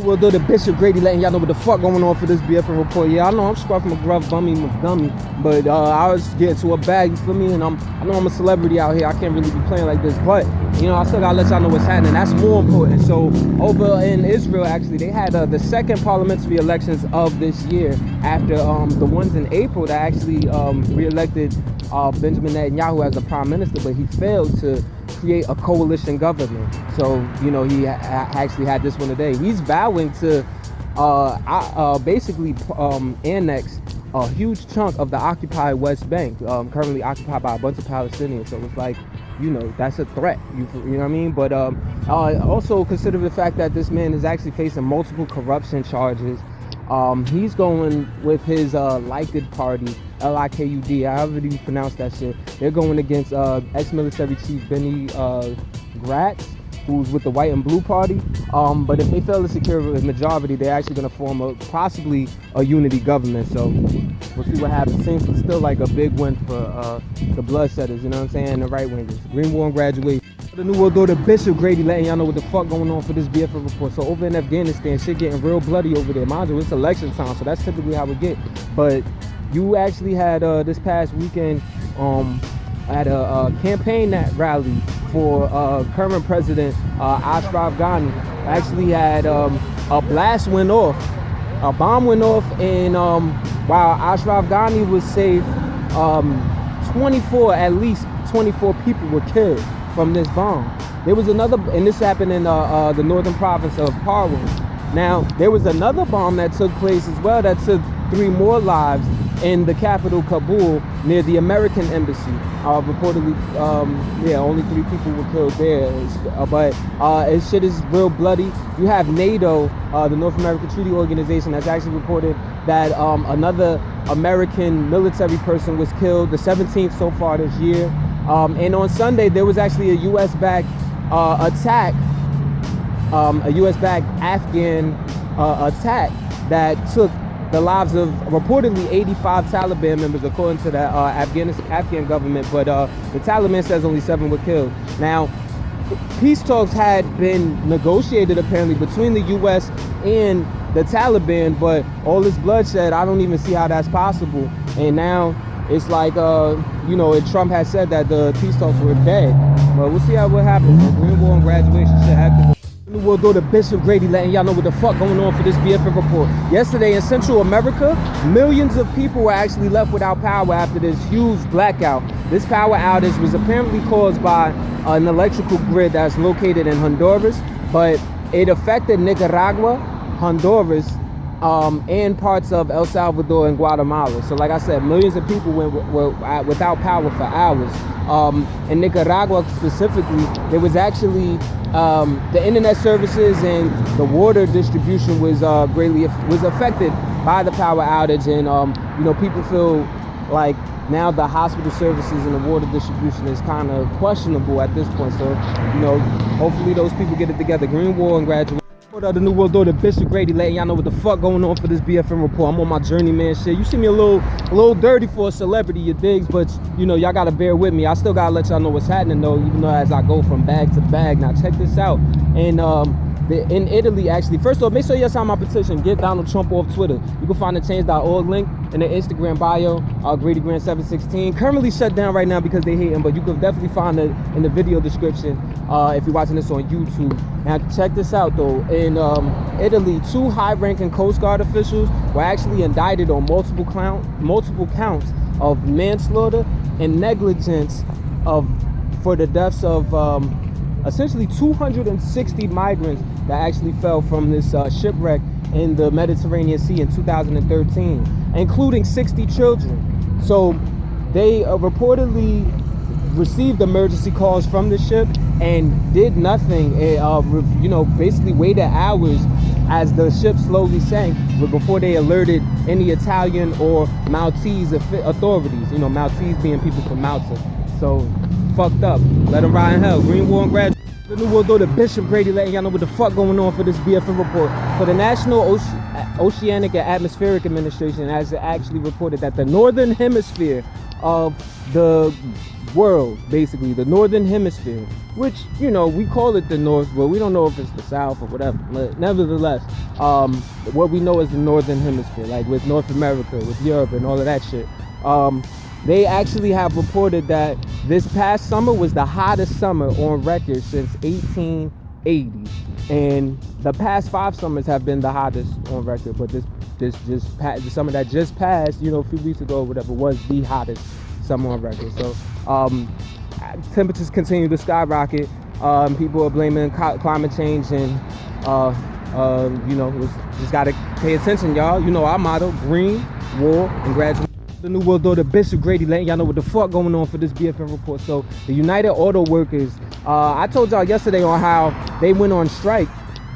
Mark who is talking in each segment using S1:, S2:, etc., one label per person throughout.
S1: We'll do the Bishop Grady letting y'all know what the fuck going on for this BFN report. Yeah, I know I'm Scruff McGruff, Bummy McGummy, but I was getting to a bag, you feel me? And I know I'm a celebrity out here. I can't really be playing like this, but you know, I still gotta let y'all know what's happening. That's more important. So over in Israel, actually, they had the second parliamentary elections of this year after the ones in April that actually re-elected Benjamin Netanyahu as the prime minister, but he failed to create a coalition government. So you know, he actually had this one today. He's vowing to basically annex a huge chunk of the occupied West Bank, currently occupied by a bunch of Palestinians. So it's like, you know, that's a threat. You know what I mean? But also consider the fact that this man is actually facing multiple corruption charges. He's going with his Likud party, Likud, however you pronounce that shit. They're going against ex-military chief Benny Gratz, who's with the White and Blue Party. But if they fail to secure a majority, they're actually going to form possibly a unity government. So we'll see what happens. Seems still like a big win for the Bloodsetters, you know what I'm saying, the right wingers. Green War and Graduation. The New World Order Bishop Grady letting y'all know what the fuck going on for this BFN report. So over in Afghanistan, shit getting real bloody over there. Mind you, it's election time, so that's typically how we get. But you actually had this past weekend at a campaign rally for current president Ashraf Ghani. Actually had a blast went off, a bomb went off, and while Ashraf Ghani was safe, at least 24 people were killed from this bomb. There was another, and this happened in the northern province of Parwan. Now, there was another bomb that took place as well that took 3 more lives in the capital, Kabul, near the American embassy. Reportedly, only 3 people were killed there. But shit is real bloody. You have NATO, the North American Treaty Organization, that's actually reported that another American military person was killed, the 17th so far this year. And on Sunday, there was actually a U.S.-backed attack, a U.S.-backed Afghan attack that took the lives of reportedly 85 Taliban members, according to the Afghan government. But the Taliban says only 7 were killed. Now, peace talks had been negotiated apparently between the U.S. and the Taliban, but all this bloodshed, I don't even see how that's possible. And now it's like, you know, Trump has said that the peace talks were dead. But we'll see what happens. Green War and Graduation shit happened. We'll go to Bishop Grady letting y'all know what the fuck going on for this BFN report. Yesterday in Central America, millions of people were actually left without power after this huge blackout. This power outage was apparently caused by an electrical grid that's located in Honduras, but it affected Nicaragua, Honduras, and parts of El Salvador and Guatemala. So like I said, millions of people were without power for hours. In Nicaragua specifically, there was actually the internet services and the water distribution was greatly affected by the power outage, and you know, people feel like now the hospital services and the water distribution is kind of questionable at this point. So you know, hopefully those people get it together. Green War and Graduation. The New World Order Bishop Grady letting y'all know what the fuck going on for this BFN report. I'm on my journeyman shit. You see me a little dirty for a celebrity, you digs, but you know, y'all gotta bear with me. I still gotta let y'all know what's happening though, even though as I go from bag to bag. Now check this out. And in Italy, actually, first of all, make sure you sign my petition. Get Donald Trump off Twitter. You can find the change.org link in the Instagram bio. Grady Grant 716. Currently shut down right now because they hate him, but you can definitely find it in the video description if you're watching this on YouTube. Now check this out though. In Italy, 2 high-ranking Coast Guard officials were actually indicted on multiple counts of manslaughter and negligence for the deaths of essentially 260 migrants that actually fell from this shipwreck in the Mediterranean Sea in 2013, including 60 children. So they reportedly received emergency calls from the ship and did nothing, you know, basically waited hours as the ship slowly sank before they alerted any Italian or Maltese authorities, you know, Maltese being people from Malta. So fucked up. Let them ride in hell. Green War and Graduation. The New World Order Bishop Grady letting y'all know what the fuck going on for this BFN report. For the National Oceanic and Atmospheric Administration has actually reported that the northern hemisphere of the world, basically the northern hemisphere, which, you know, we call it the North, but we don't know if it's the South or whatever. But nevertheless, what we know is the northern hemisphere, like with North America, with Europe and all of that shit. They actually have reported that this past summer was the hottest summer on record since 1880, and the past 5 summers have been the hottest on record, but the summer that just passed, you know, a few weeks ago or whatever, was the hottest summer on record. So temperatures continue to skyrocket. People are blaming climate change, and you know, just gotta pay attention, y'all. You know our motto: green, war, and graduation. The New World Order, Bishop Grady letting y'all know what the fuck going on for this BFN report. So the United Auto Workers, I told y'all yesterday on how they went on strike.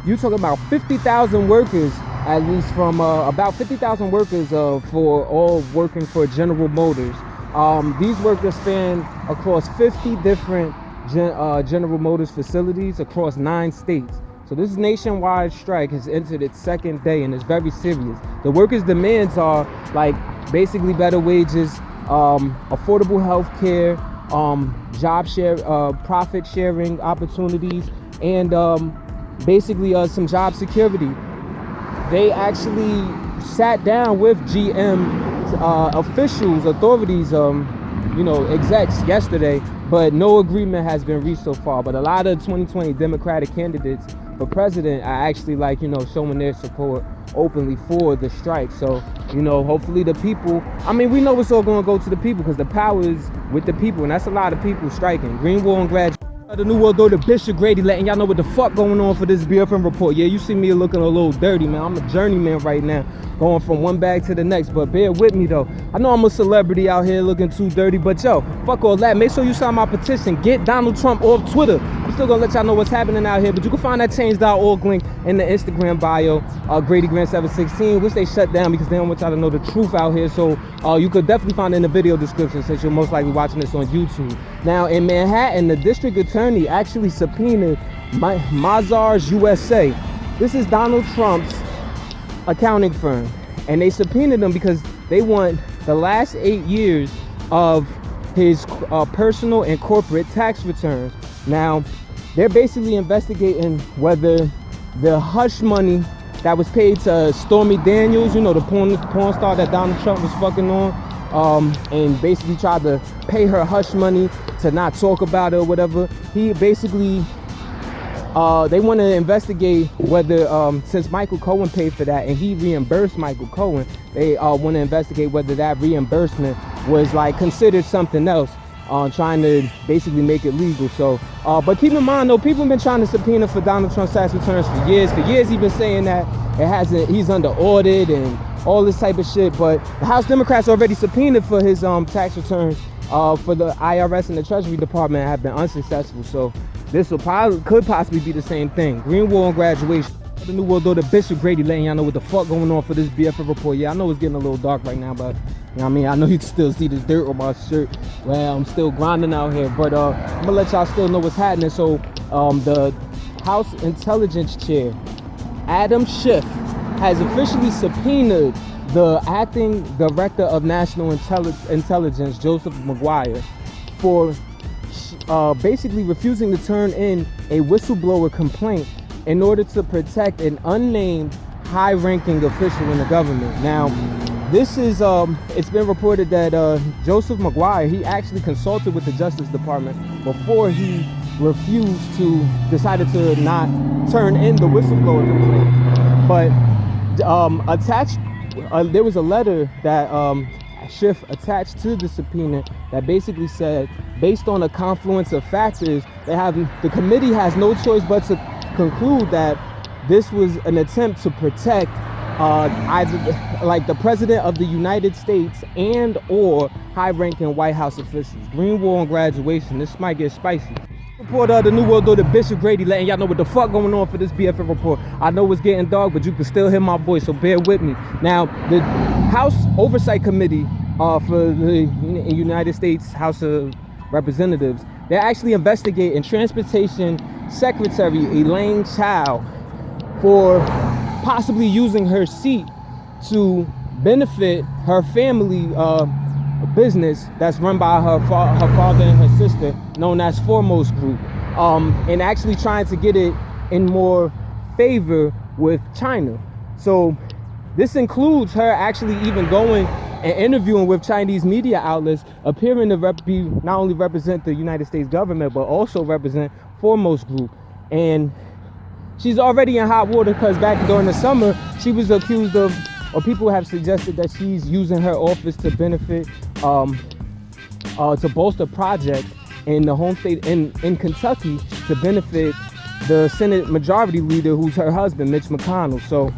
S1: You talking about 50,000 workers, at least from about 50,000 workers for all working for General Motors. These workers span across 50 different General Motors facilities across 9 states. So this nationwide strike has entered its 2nd day, and it's very serious. The workers' demands are like basically better wages, affordable health care, job share, profit sharing opportunities, and basically some job security. They actually sat down with GM officials, authorities, you know, execs yesterday, but no agreement has been reached so far. But a lot of 2020 Democratic candidates for president are actually, like, you know, showing their support openly for the strike. So, you know, hopefully the people, I mean, we know it's all going to go to the people, because the power is with the people, and that's a lot of people striking. Green, war, and graduation. The New World Order, Bishop Grady letting y'all know what the fuck going on for this BFN report. Yeah, you see me looking a little dirty, man. I'm a journeyman right now, going from one bag to the next, but bear with me though. I know I'm a celebrity out here looking too dirty, but yo, fuck all that. Make sure you sign my petition. Get Donald Trump off Twitter. I'm still gonna let y'all know what's happening out here, but you can find that change.org link in the Instagram bio, Grady Grant 716, which they shut down because they don't want y'all to know the truth out here. So you could definitely find it in the video description, since you're most likely watching this on YouTube. Now in Manhattan, the district attorney actually subpoenaed Mazars USA. This is Donald Trump's accounting firm, and they subpoenaed him because they want the last 8 years of his personal and corporate tax returns. Now they're basically investigating whether the hush money that was paid to Stormy Daniels, you know, the porn star that Donald Trump was fucking on, and basically tried to pay her hush money to not talk about it or whatever. He basically, they want to investigate whether, since Michael Cohen paid for that and he reimbursed Michael Cohen, they want to investigate whether that reimbursement was like considered something else, trying to basically make it legal. So, but keep in mind though, people have been trying to subpoena for Donald Trump's tax returns for years. For years, he's been saying that it hasn't, he's under audit and all this type of shit. But the House Democrats already subpoenaed for his tax returns for the IRS and the Treasury Department have been unsuccessful. So this could possibly be the same thing. Green, war, and graduation. The New World Order, Bishop Grady letting y'all know what the fuck going on for this BFN report. Yeah, I know it's getting a little dark right now, but you know what I mean, I know you can still see the dirt on my shirt. Well, I'm still grinding out here, but I'm gonna let y'all still know what's happening. So the House Intelligence Chair, Adam Schiff, has officially subpoenaed the acting director of National Intelligence, Joseph McGuire, for basically refusing to turn in a whistleblower complaint in order to protect an unnamed high-ranking official in the government. Now, this is, it's been reported that Joseph McGuire, he actually consulted with the Justice Department before he decided to not turn in the whistleblower complaint. But attached, there was a letter that Schiff attached to the subpoena that basically said, based on a confluence of factors, the committee has no choice but to conclude that this was an attempt to protect either like the president of the United States and or high-ranking White House officials. Green, war, and graduation. This might get spicy. Report of the New World Order, Bishop Grady letting y'all know what the fuck going on for this BFN report. I know it's getting dark, but you can still hear my voice, so bear with me. Now, the House Oversight Committee for the United States House of Representatives, they're actually investigating Transportation Secretary Elaine Chao for possibly using her seat to benefit her family business that's run by her father and her sister, known as Foremost Group, and actually trying to get it in more favor with China. So this includes her actually even going and interviewing with Chinese media outlets, appearing to not only represent the United States government, but also represent Foremost Group. And she's already in hot water because back during the summer, she was accused of, or people have suggested that she's using her office to benefit, to bolster projects in the home state in Kentucky to benefit the Senate Majority Leader, who's her husband, Mitch McConnell. So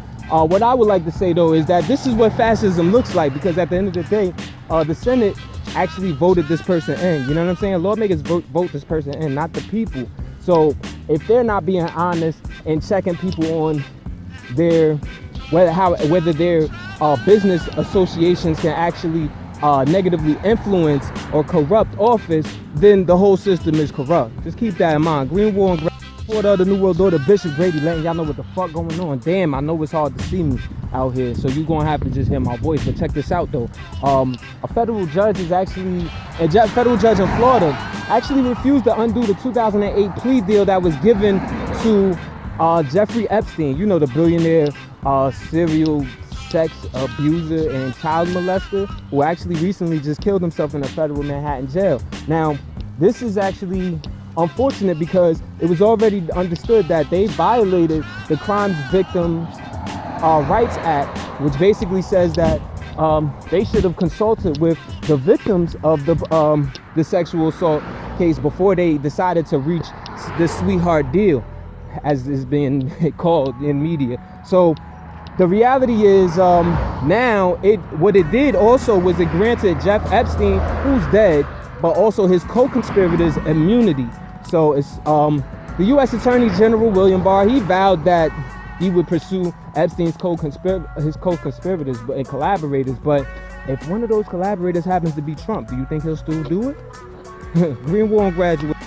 S1: what I would like to say, though, is that this is what fascism looks like, because at the end of the day, the Senate actually voted this person in. You know what I'm saying? Lawmakers vote this person in, not the people. So if they're not being honest and checking people on their whether their business associations can actually negatively influence or corrupt office, then the whole system is corrupt. Just keep that in mind. Greenwald and Report, the New World Order, Bishop Grady letting y'all know what the fuck going on. Damn, I know it's hard to see me out here, so you're gonna have to just hear my voice. But check this out, though. A federal judge in Florida actually refused to undo the 2008 plea deal that was given to Jeffrey Epstein, you know, the billionaire serial sex abuser and child molester, who actually recently just killed himself in a federal Manhattan jail. Now, this is actually unfortunate because it was already understood that they violated the Crimes Victims Rights Act, which basically says that they should have consulted with the victims of the sexual assault case before they decided to reach this sweetheart deal, as is being called in media. So the reality is, now what it did also was it granted Jeff Epstein, who's dead, but also his co-conspirators immunity. So it's the U.S. Attorney General William Barr, he vowed that he would pursue Epstein's co-conspirators and collaborators. But if one of those collaborators happens to be Trump, do you think he'll still do it? Greenwald and Graduation.